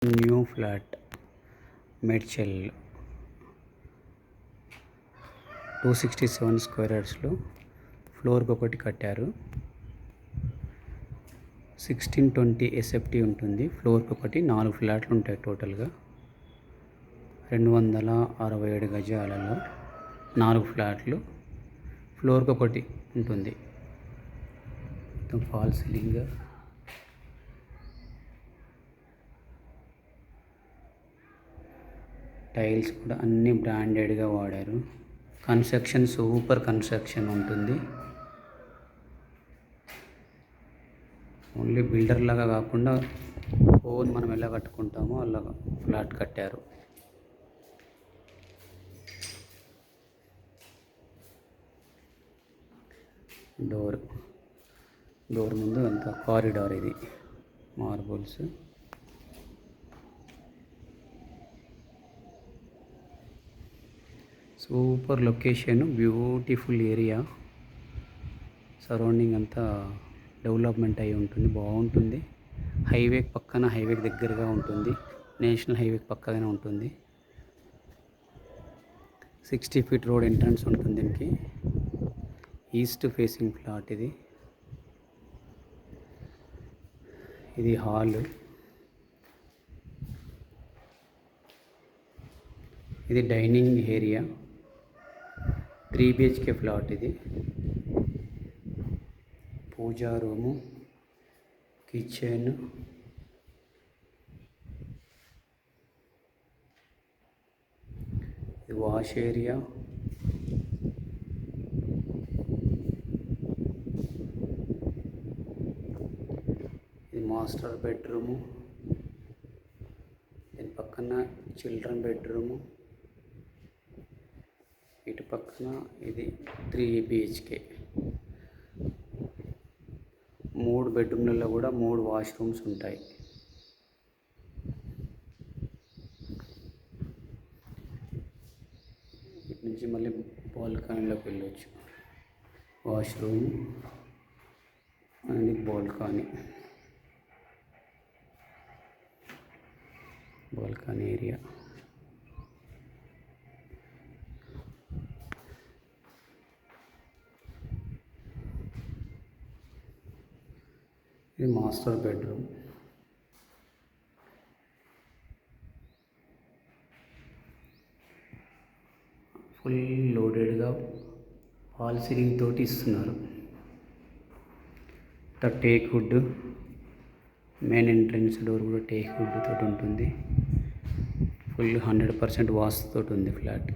New flat Medchal 267 square యార్డ్స్లో ఫ్లోర్కి ఒకటి కట్టారు. 1620 ఎస్ఎఫ్టీ ఉంటుంది. ఫ్లోర్కి ఒకటి 4 ఫ్లాట్లు ఉంటాయి. టోటల్గా 267 గజాలలో 4 ఫ్లాట్లు, ఫ్లోర్కి ఒకటి ఉంటుంది. మొత్తం ఫాల్ సీలింగ్, టైల్స్ కూడా అన్ని బ్రాండెడ్గా వాడారు. కన్స్ట్రక్షన్ సూపర్ కన్స్ట్రక్షన్ ఉంటుంది. ఓన్లీ బిల్డర్ లాగా కాకుండా ఓన్ మనం ఎలా కట్టుకుంటామో అలా ఫ్లాట్ కట్టారు. డోర్ ముందు అంత కారిడార్, ఇది marbles. Super location, beautiful area. Surrounding అంతా డెవలప్మెంట్ అయి ఉంటుంది, బాగుంటుంది. హైవేకి పక్కన, హైవేకి దగ్గరగా ఉంటుంది. నేషనల్ హైవేకి పక్కగానే ఉంటుంది. 60 ఫీట్ రోడ్ ఎంట్రన్స్ ఉంటుంది దీనికి. ఈస్ట్ ఫేసింగ్ ప్లాట్ ఇది. ఇది హాల్, ఇది డైనింగ్ ఏరియా. 3 BHK ఫ్లాట్ ఇది. పూజా రూము, కిచెన్, ఇది వాష్ ఏరియా, ఇది మాస్టర్ బెడ్రూము, దీని పక్కన చిల్డ్రన్ బెడ్రూము, ఇటు పక్కన ఇది 3 BHK. 3 బెడ్రూమ్లలో కూడా 3 వాష్రూమ్స్ ఉంటాయి. ఇటు నుంచి మళ్ళీ బాల్కనీలోకి వెళ్ళొచ్చు. Washroom and balcony area. ఇది మాస్టర్ బెడ్రూమ్. ఫుల్ లోడెడ్గా ఫాల్ సీలింగ్ తోటి ఇస్తున్నారు. Teak wood, main entrance door కూడా టేక్ వుడ్ తోటి ఉంటుంది. ఫుల్ 100% వాస్తుతోటి ఉంది ఫ్లాట్.